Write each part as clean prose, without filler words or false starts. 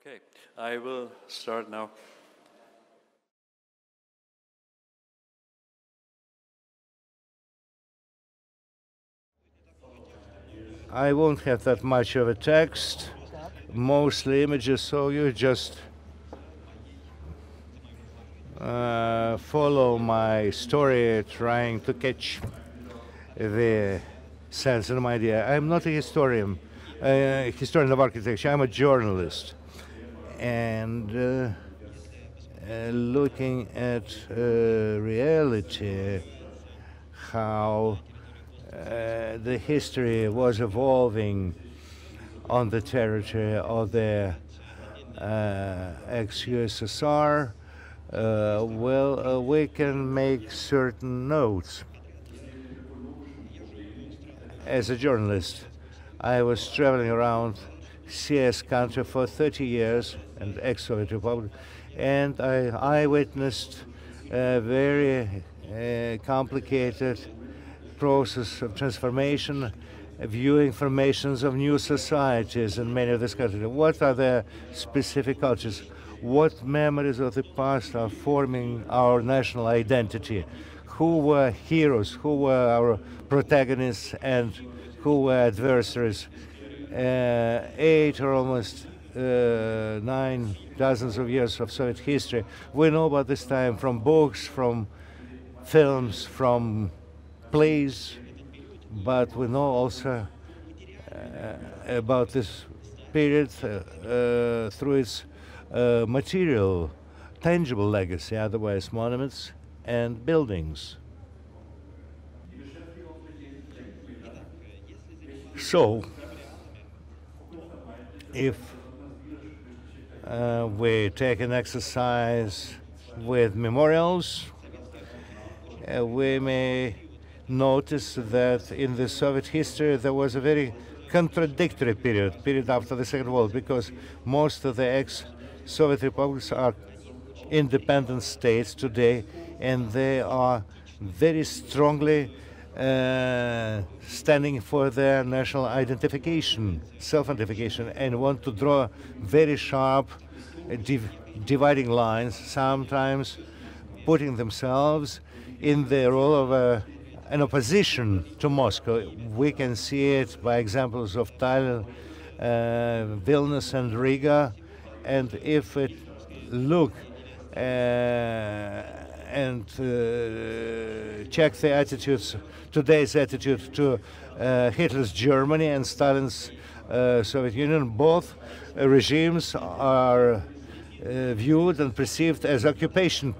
Okay, I will start now. I won't have that much of a text, mostly images, so you just follow my story, trying to catch the sense of my idea. I'm not a historian of architecture. I'm a journalist, and looking at reality, how the history was evolving on the territory of the ex-USSR, we can make certain notes. As a journalist, I was traveling around CS country for 30 years, and ex-Soviet Republic, and I witnessed a very complicated process of transformation, viewing formations of new societies in many of these countries. What are their specific cultures? What memories of the past are forming our national identity? Who were heroes? Who were our protagonists? And who were adversaries? 8 or almost 9 dozens of years of Soviet history. We know about this time from books, from films, from plays, but we know also about this period through its material, tangible legacy, otherwise monuments and buildings. So, if we take an exercise with memorials, we may notice that in the Soviet history there was a very contradictory period after the Second World, because most of the ex-Soviet republics are independent states today, and they are very strongly standing for their national identification, self-identification, and want to draw very sharp dividing lines, sometimes putting themselves in the role of an opposition to Moscow. We can see it by examples of Tallinn, Vilnius and Riga, and if we look and check the attitudes, today's attitude to Hitler's Germany and Stalin's Soviet Union, both regimes are viewed and perceived as occupation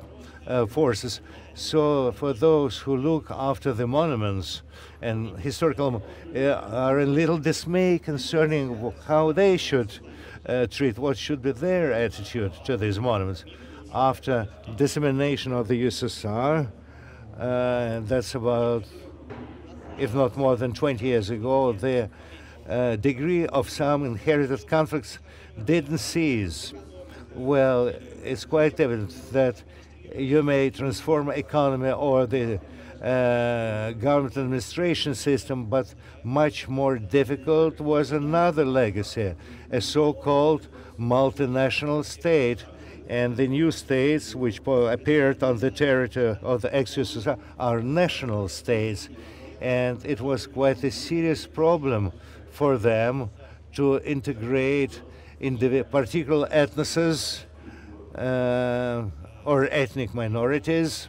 forces. So for those who look after the monuments and historical are in little dismay concerning how they should treat, what should be their attitude to these monuments. After dissemination of the USSR, that's about, if not more than 20 years ago, the degree of some inherited conflicts didn't cease. Well, it's quite evident that you may transform economy or the government administration system, but much more difficult was another legacy, a so-called multinational state. And the new states which appeared on the territory of the ex-USSR are national states. And it was quite a serious problem for them to integrate in the particular ethnoses or ethnic minorities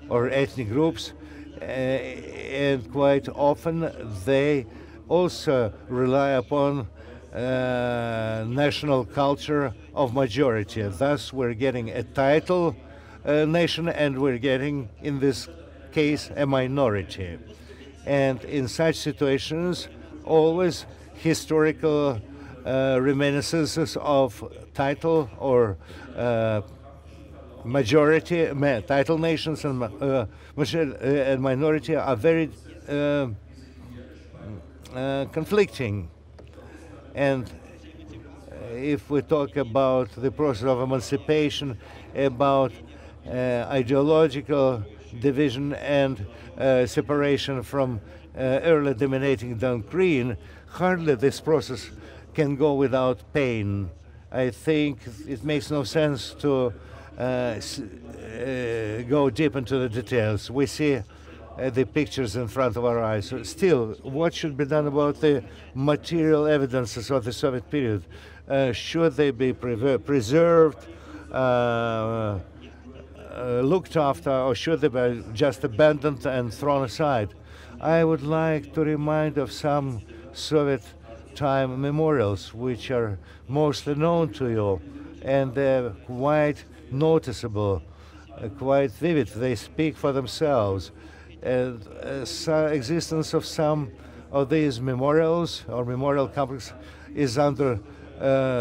or ethnic groups, and quite often they also rely upon national culture of majority. Thus we're getting a title nation, and we're getting, in this case, a minority. And in such situations, always historical reminiscences of title or majority, title nations and minority are very conflicting. And if we talk about the process of emancipation, about ideological division and separation from early dominating doctrine, hardly this process can go without pain. I think it makes no sense to go deep into the details. We see the pictures in front of our eyes. Still, what should be done about the material evidences of the Soviet period? Should they be preserved, looked after, or should they be just abandoned and thrown aside? I would like to remind of some Soviet time memorials which are mostly known to you, and they're quite noticeable, quite vivid. They speak for themselves. And existence of some of these memorials or memorial complex is under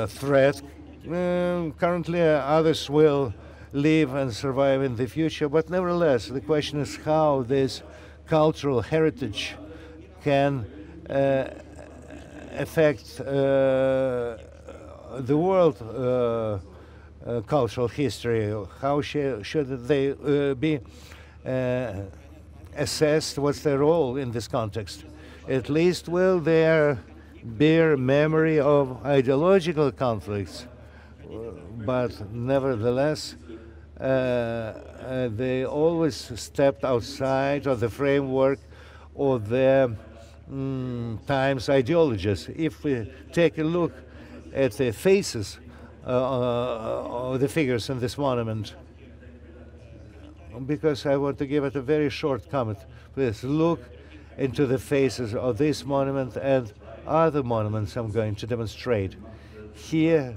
threat. Currently, others will live and survive in the future, but nevertheless, the question is how this cultural heritage can affect the world cultural history. How should they be assessed? What's their role in this context? At least will there bear memory of ideological conflicts, but nevertheless they always stepped outside of the framework of their time's ideologies. If we take a look at the faces of the figures in this monument, because I want to give it a very short comment. Please look into the faces of this monument and other monuments I'm going to demonstrate. Here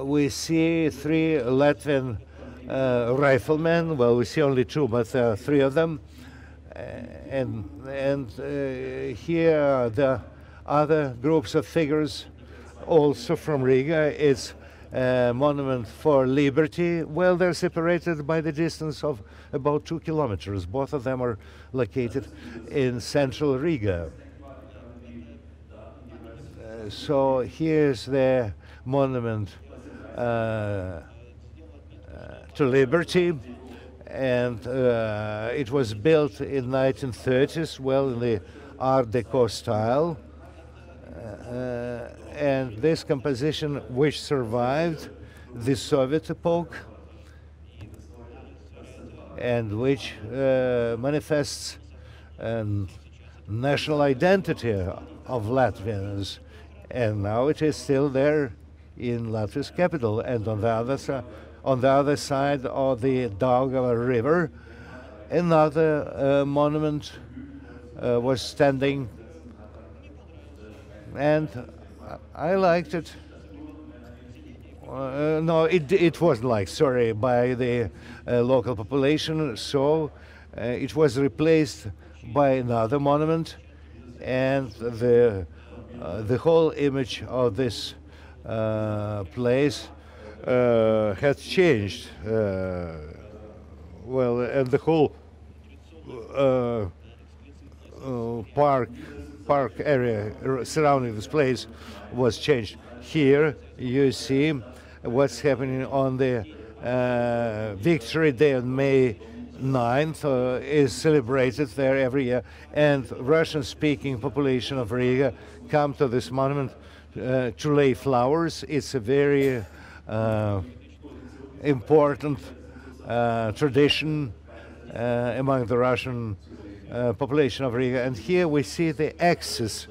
we see three Latvian riflemen. Well, we see only two, but there are three of them. And here are the other groups of figures, also from Riga. It's a monument for liberty. Well, they're separated by the distance of about 2 kilometers. Both of them are located in central Riga. So here's the monument to liberty, and it was built in 1930s, well, in the Art Deco style. And this composition, which survived the Soviet epoch and which manifests national identity of Latvians, and now it is still there in Latvia's capital. And on the other side of the Daugava River, another monument was standing, and I liked it. No, it wasn't liked, sorry, by the local population, so it was replaced by another monument, and the whole image of this place had changed. Well, and the whole park area surrounding this place was changed. Here you see what's happening on the Victory Day on May 9th is celebrated there every year, and Russian-speaking population of Riga come to this monument to lay flowers. It's a very important tradition among the Russian population of Riga. And here we see the axis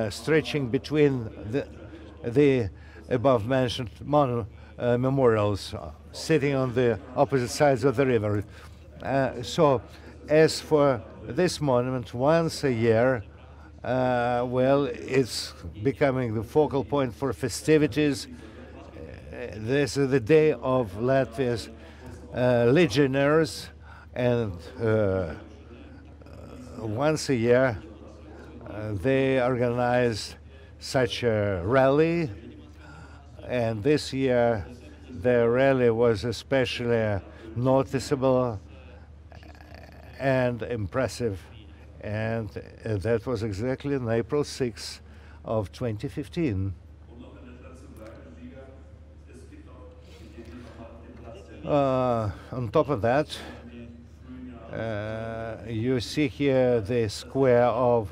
stretching between the above-mentioned memorials, sitting on the opposite sides of the river. So, as for this monument, once a year, well, it's becoming the focal point for festivities. This is the day of Latvia's legionnaires, and once a year they organize such a rally, and this year the rally was especially noticeable and impressive, and that was exactly on April 6th of 2015. On top of that, you see here the square of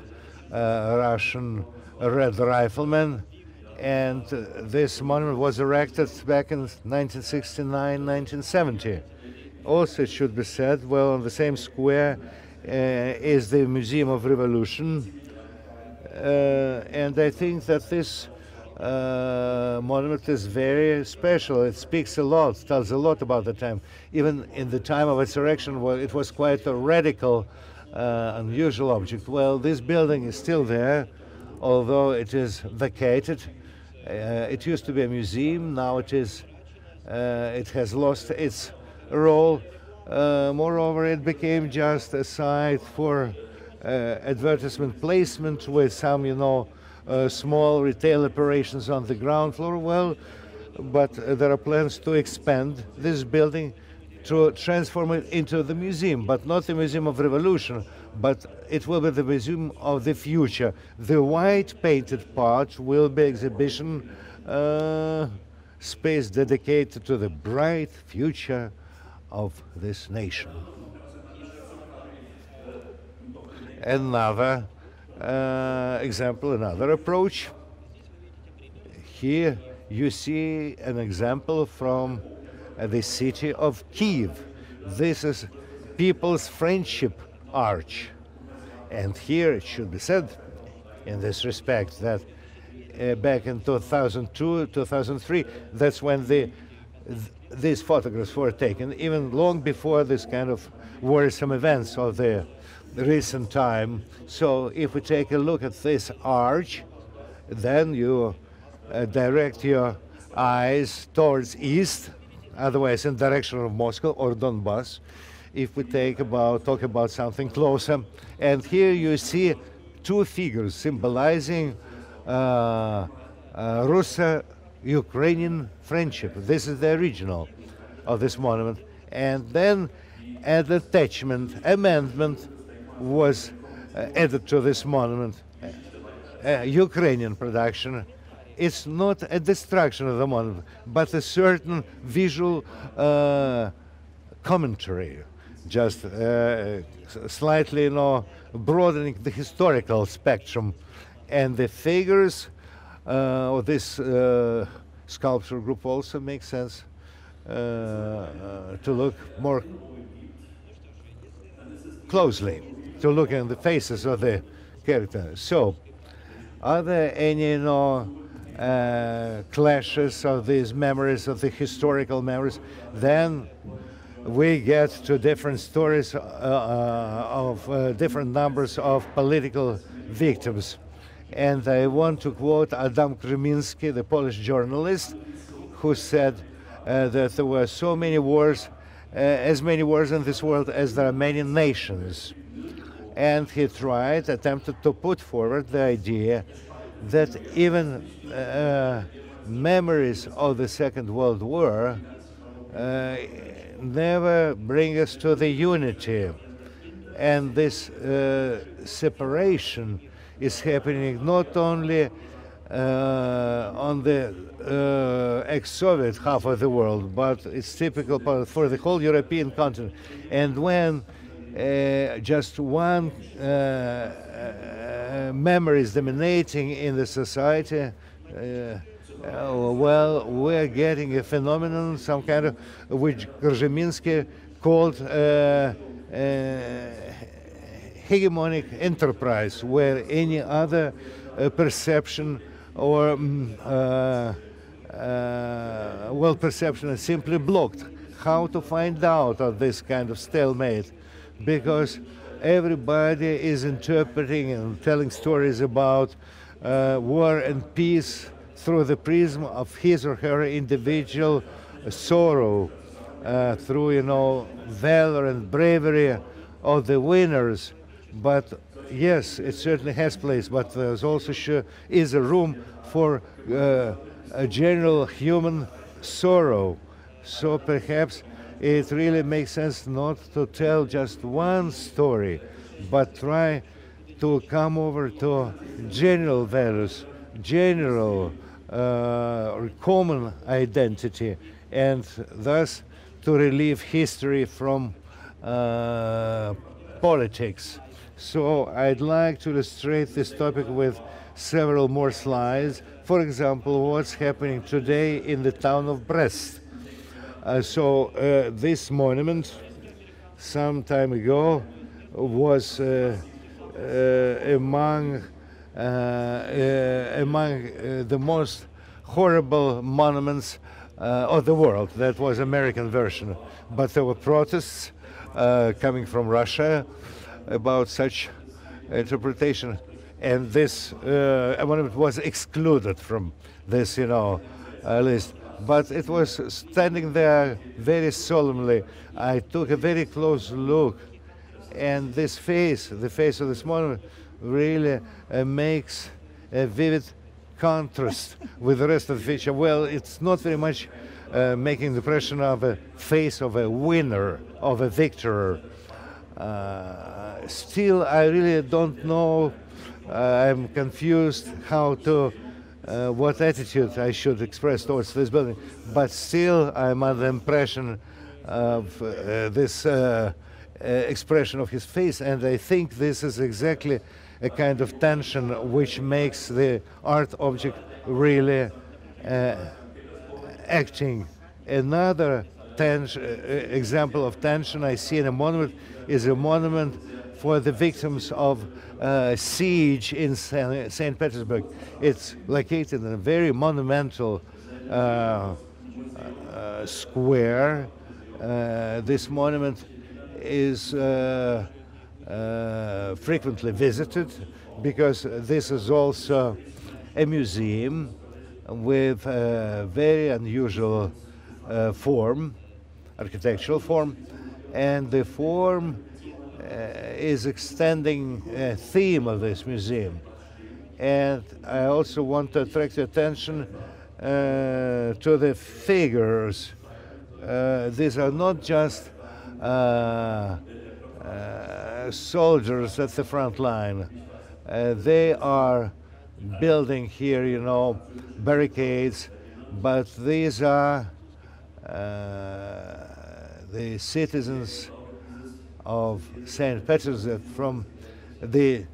Russian Red Riflemen, and this monument was erected back in 1969, 1970. Also, it should be said, well, on the same square is the Museum of Revolution, and I think that this monument is very special. It speaks a lot, tells a lot about the time. Even in the time of its erection, well, it was quite a radical, unusual object. Well, this building is still there, although it is vacated. It used to be a museum. Now it has lost its role. Moreover, it became just a site for advertisement placement with some, small retail operations on the ground floor. Well, but there are plans to expand this building, to transform it into the museum, but not the Museum of Revolution, but it will be the Museum of the Future. The white painted part will be exhibition space dedicated to the bright future of this nation. Another example, another approach. Here you see an example from the city of Kiev. This is People's Friendship Arch. And here it should be said in this respect that back in 2002, 2003, that's when these photographs were taken, even long before this kind of worrisome events of the recent time. So if we take a look at this arch, then you direct your eyes towards east, otherwise in direction of Moscow or Donbass. If we talk about something closer, and here you see two figures symbolizing Russo-Ukrainian friendship. This is the original of this monument, and then an amendment was added to this monument, Ukrainian production. It's not a destruction of the monument, but a certain visual commentary, just slightly, broadening the historical spectrum. And the figures of this sculpture group also make sense to look more closely, to look at the faces of the characters. So, are there any, clashes of these memories, of the historical memories? Then we get to different stories of different numbers of political victims. And I want to quote Adam Kryminski, the Polish journalist, who said that there were so many wars, as many wars in this world as there are many nations. And he attempted to put forward the idea that even memories of the Second World War never bring us to the unity. And this separation is happening not only on the ex-Soviet half of the world, but it's typical for the whole European continent. And when just one memory is dominating in the society, well, we're getting a phenomenon, some kind of, which Krzyminski called hegemonic enterprise, where any other perception or perception is simply blocked. How to find out of this kind of stalemate? Because everybody is interpreting and telling stories about war and peace through the prism of his or her individual sorrow, through, valor and bravery of the winners. But yes, it certainly has place, but there's also is a room for a general human sorrow. So perhaps it really makes sense not to tell just one story, but try to come over to general values, general or common identity, and thus to relieve history from politics. So I'd like to illustrate this topic with several more slides For example, what's happening today in the town of Brest. This monument, some time ago, was among the most horrible monuments of the world. That was American version. But there were protests coming from Russia about such interpretation, and this monument was excluded from this, list. But it was standing there very solemnly. I took a very close look, and this face, the face of this monument, really makes a vivid contrast with the rest of the feature. Well, it's not very much making the impression of a face of a winner, of a victor. Still, I really don't know. I'm confused how to, what attitude I should express towards this building. But still, I'm under the impression of this expression of his face, and I think this is exactly a kind of tension which makes the art object really acting. Another example of tension I see in a monument is a monument for the victims of siege in St. Petersburg. It's located in a very monumental square. This monument is frequently visited because this is also a museum with a very unusual form, architectural form, and the form is extending a theme of this museum. And I also want to attract your attention to the figures. These are not just soldiers at the front line. They are building here, barricades, but these are the citizens of St. Petersburg from the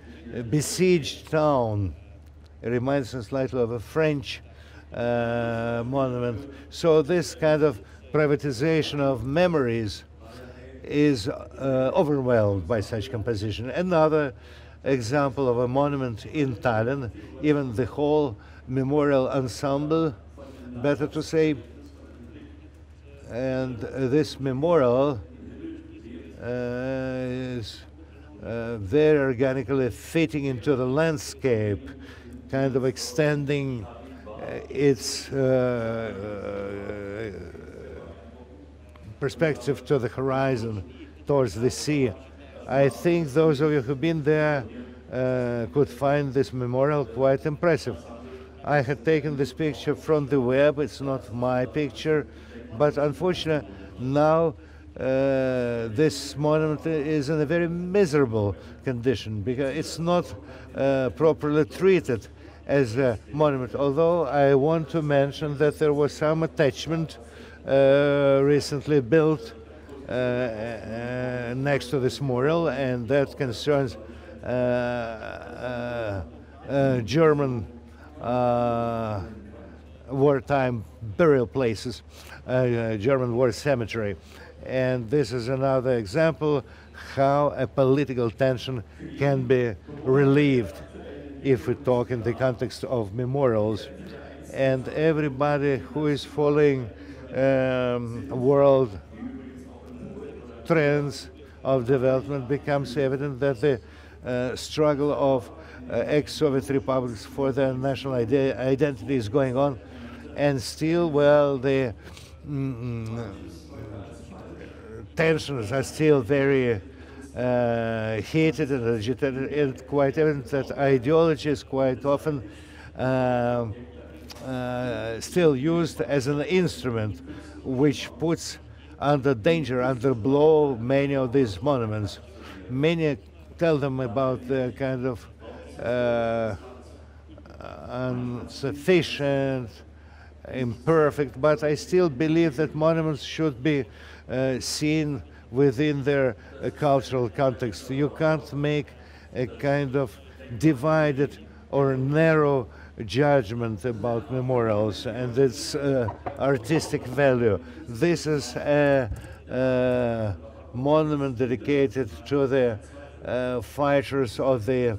besieged town. It reminds us slightly of a French monument. So this kind of privatization of memories is overwhelmed by such composition. Another example of a monument in Tallinn, even the whole memorial ensemble, better to say, and this memorial is very organically fitting into the landscape, kind of extending its perspective to the horizon, towards the sea. I think those of you who've been there could find this memorial quite impressive. I had taken this picture from the web. It's not my picture, but unfortunately now this monument is in a very miserable condition because it's not properly treated as a monument. Although I want to mention that there was some attachment recently built next to this memorial, and that concerns German wartime burial places, German war cemetery. And this is another example how a political tension can be relieved if we talk in the context of memorials. And everybody who is following world trends of development becomes evident that the struggle of ex-Soviet republics for their national identity is going on, and still, well, the tensions are still very heated and agitated, and quite evident that ideology is quite often still used as an instrument which puts under danger, under blow, many of these monuments. Many tell them about the kind of insufficient, imperfect, but I still believe that monuments should be seen within their cultural context. You can't make a kind of divided or narrow judgment about memorials and its artistic value. This is a monument dedicated to the fighters of the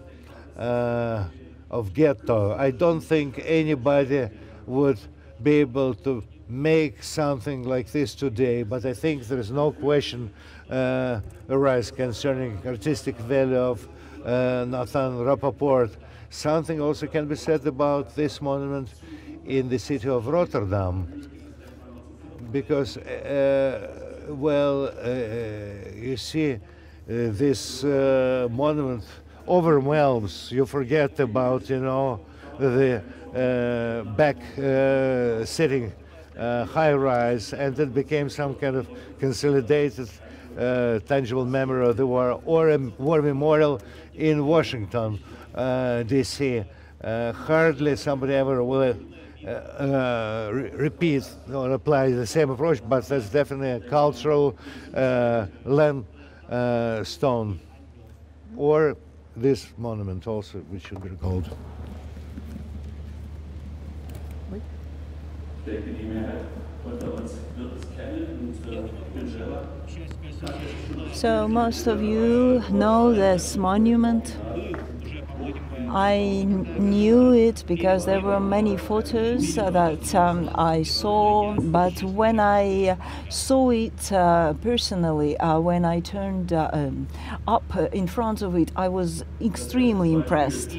ghetto. I don't think anybody would be able to make something like this today, but I think there is no question arise concerning artistic value of Nathan Rappaport. Something also can be said about this monument in the city of Rotterdam, because you see, this monument overwhelms. You forget about, the back sitting high-rise, and it became some kind of consolidated tangible memory of the war, or a war memorial in Washington, D.C. Hardly somebody ever will repeat or apply the same approach, but that's definitely a cultural landstone, or this monument also, which should be recalled. So most of you know this monument. I knew it because there were many photos that I saw, but when I saw it personally, when I turned up in front of it, I was extremely impressed.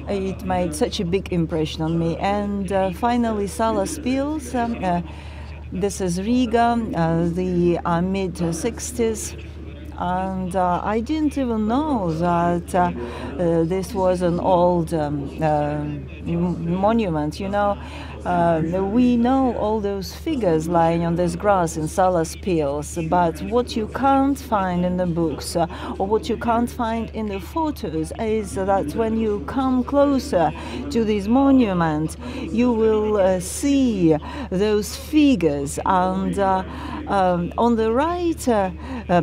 It made such a big impression on me. And finally, Salas Pils, this is Riga, the mid-60s. And I didn't even know that this was an old monument, we know all those figures lying on this grass in Salas Pils, but what you can't find in the books or what you can't find in the photos is that when you come closer to this monument, you will see those figures. And on the right,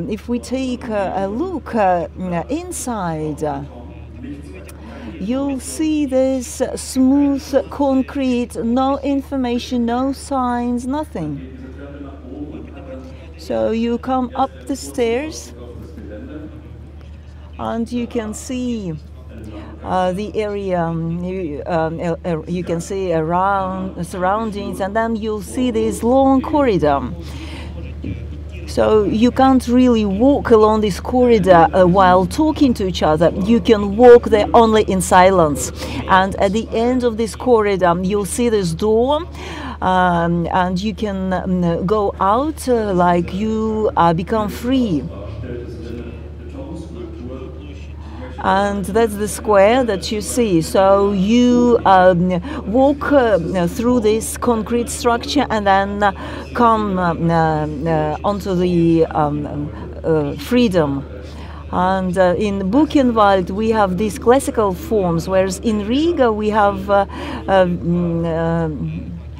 if we take a look inside, you'll see this smooth concrete, no information, no signs, nothing. So you come up the stairs and you can see the area, you can see around surroundings, and then you'll see this long corridor. So you can't really walk along this corridor while talking to each other. You can walk there only in silence. And at the end of this corridor, you'll see this door, and you can go out like you become free. And that's the square that you see. So you walk through this concrete structure and then come onto the freedom. And in Buchenwald we have these classical forms, whereas in Riga we have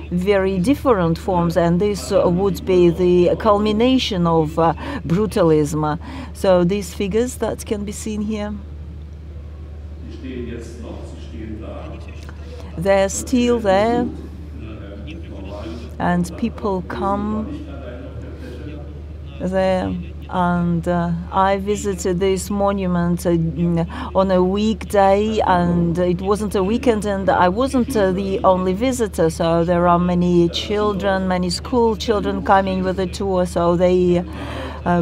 very different forms, and this would be the culmination of brutalism. So these figures that can be seen here, they're still there, and people come there. And I visited this monument on a weekday, and it wasn't a weekend, and I wasn't the only visitor. So there are many children, many school children coming with the tour. So they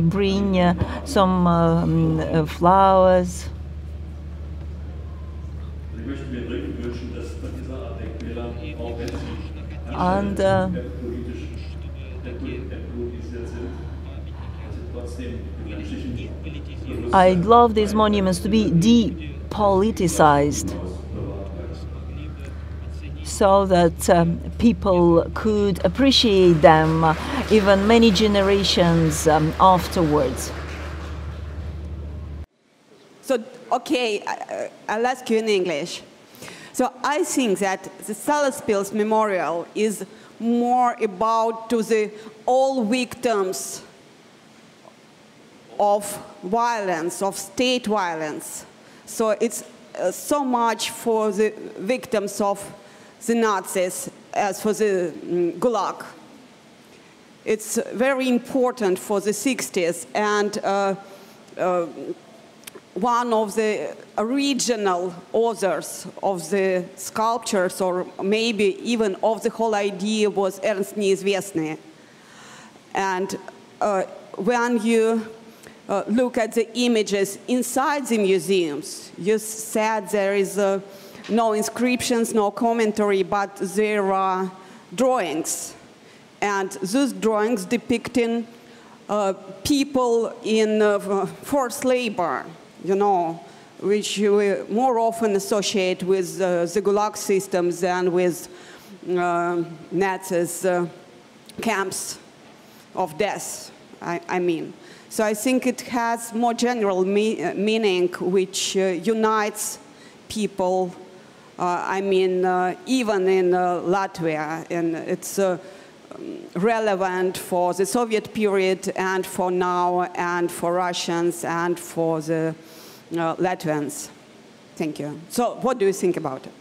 bring some flowers. And I'd love these monuments to be depoliticized, so that people could appreciate them even many generations afterwards. So, okay, I'll ask you in English. So I think that the Salas Pils Memorial is more about to the all victims of violence, of state violence. So it's so much for the victims of the Nazis as for the Gulag. It's very important for the 60s, and one of the original authors of the sculptures, or maybe even of the whole idea, was Ernst Neizvestny. And when you look at the images inside the museums, you said there is no inscriptions, no commentary, but there are drawings. And those drawings depicting people in forced labor, you know, which we more often associate with the Gulag systems than with Nazis' camps of death, I mean. So I think it has more general meaning, which unites people, I mean, even in Latvia, and it's relevant for the Soviet period and for now and for Russians and for the Latvians. Thank you. So what do you think about it?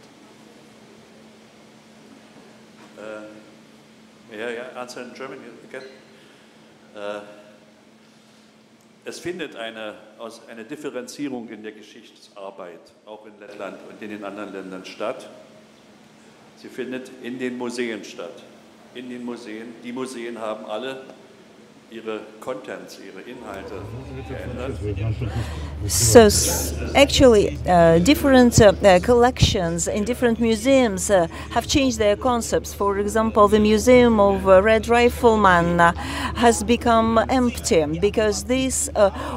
May I answer in German again? Es findet eine Differenzierung in der Geschichtsarbeit, auch in Lettland und in den anderen Ländern statt. Sie findet in den Museen statt. In den Museen. Die Museen haben alle ihre Contents, ihre Inhalte geändert. So actually, different collections in different museums have changed their concepts. For example, the Museum of Red Rifleman has become empty because this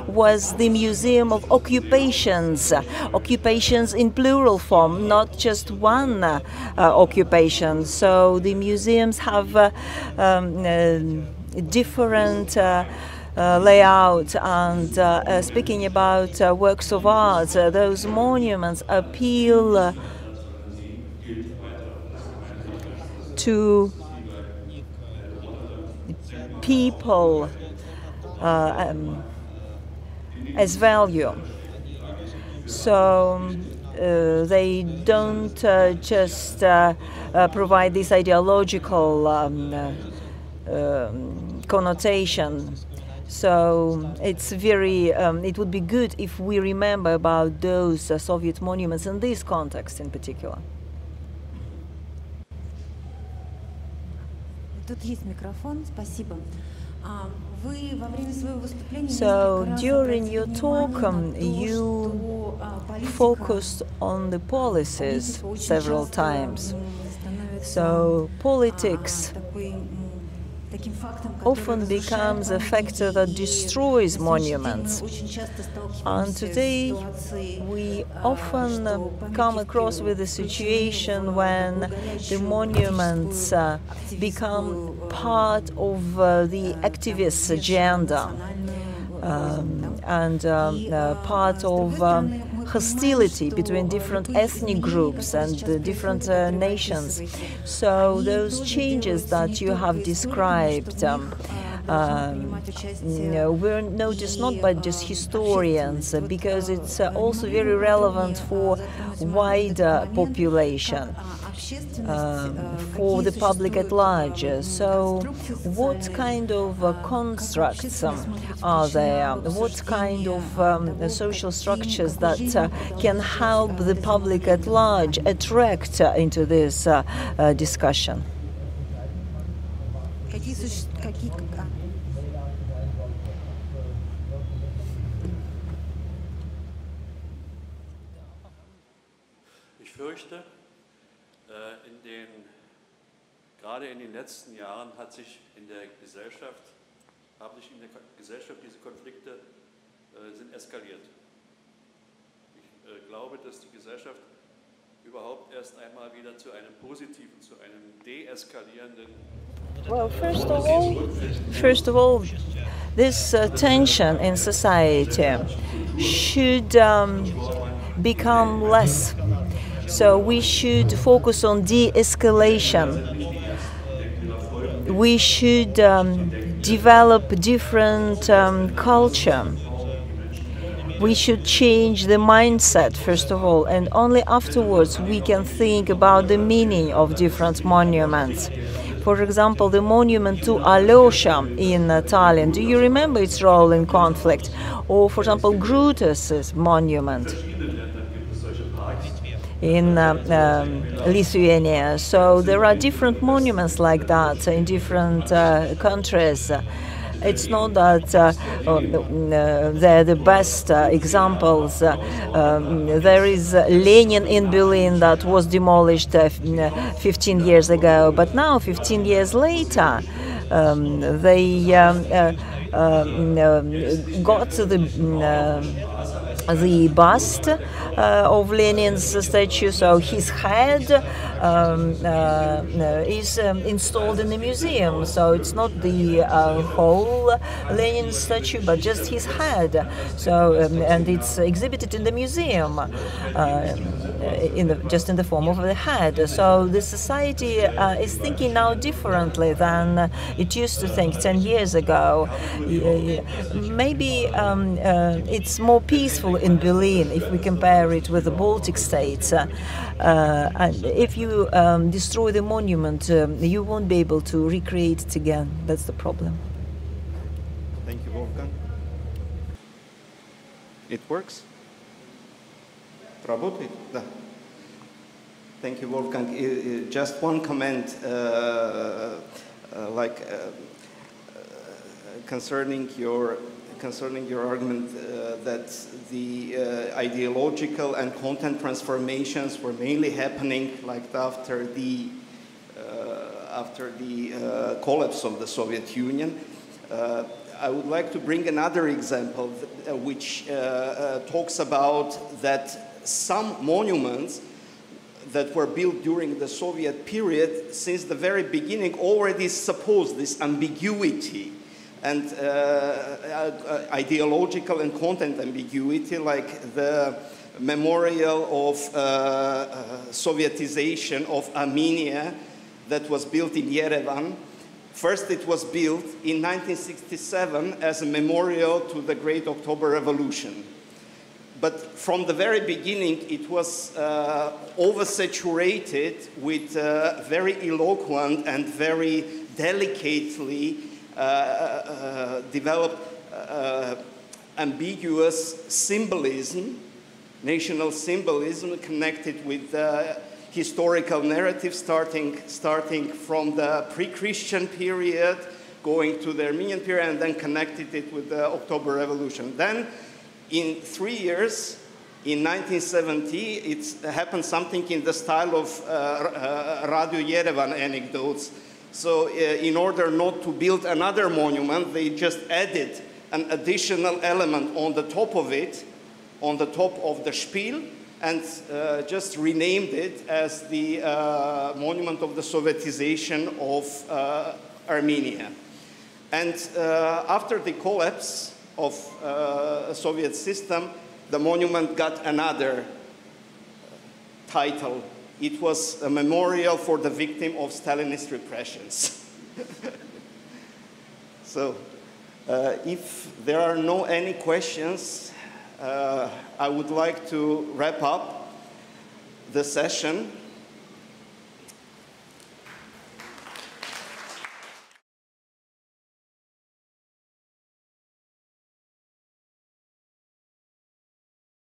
was the Museum of Occupations, occupations in plural form, not just one occupation. So the museums have different layout, and speaking about works of art, those monuments appeal to people as value. So they don't just provide this ideological connotation. So it's very, it would be good if we remember about those Soviet monuments in this context in particular. Тут есть микрофон, спасибо. Вы во время своего выступления So during your talk, you focused on the policies several times. So politics often becomes a factor that destroys monuments. And today we often come across with a situation when the monuments become part of the activists' agenda and part of hostility between different ethnic groups and different nations. So those changes that you have described were noticed not by just historians, because it's also very relevant for wider population, for the public at large. So what kind of constructs are there? What kind of social structures that can help the public at large attract into this discussion? Ich fürchte, gerade in den letzten Jahren haben sich in der Gesellschaft diese Konflikte sind eskaliert. Ich glaube, dass die Gesellschaft überhaupt erst einmal wieder zu einem positiven, zu einem deeskalierenden. Well, first of all, this tension in society should become less. So we should focus on de-escalation. We should develop different culture. We should change the mindset, first of all, and only afterwards we can think about the meaning of different monuments. For example, the monument to Alyosha in Tallinn, do you remember its role in conflict? Or, for example, Brutus's monument in Lithuania. So there are different monuments like that in different countries. It's not that they're the best examples. There is Lenin in Berlin that was demolished 15 years ago, but now, 15 years later, they got the bust of Lenin's statue, so his head is installed in the museum. So it's not the whole Lenin statue, but just his head. So and it's exhibited in the museum, just in the form of the head. So the society is thinking now differently than it used to think 10 years ago. Maybe it's more peaceful in Berlin if we compare it with the Baltic states. And if you destroy the monument, you won't be able to recreate it again. That's the problem. Thank you, Wolfgang. It works? Работает? Да. Thank you, Wolfgang. Just one comment, concerning your argument that the ideological and content transformations were mainly happening after the collapse of the Soviet Union. I would like to bring another example which talks about that some monuments that were built during the Soviet period, since the very beginning, already suppose this ambiguity and ideological and content ambiguity, like the memorial of Sovietization of Armenia that was built in Yerevan. First, it was built in 1967 as a memorial to the Great October Revolution. But from the very beginning, it was oversaturated with very eloquent and very delicately developed ambiguous symbolism, national symbolism connected with historical narrative starting from the pre-Christian period, going to the Armenian period, and then connected it with the October Revolution. Then, in 3 years, in 1970, it happened something in the style of Radio Yerevan anecdotes. So in order not to build another monument, they just added an additional element on the top of it, on the top of the Spiel, and just renamed it as the Monument of the Sovietization of Armenia. And after the collapse of a Soviet system, the monument got another title. It was a memorial for the victim of Stalinist repressions. So, if there are no any questions, I would like to wrap up the session.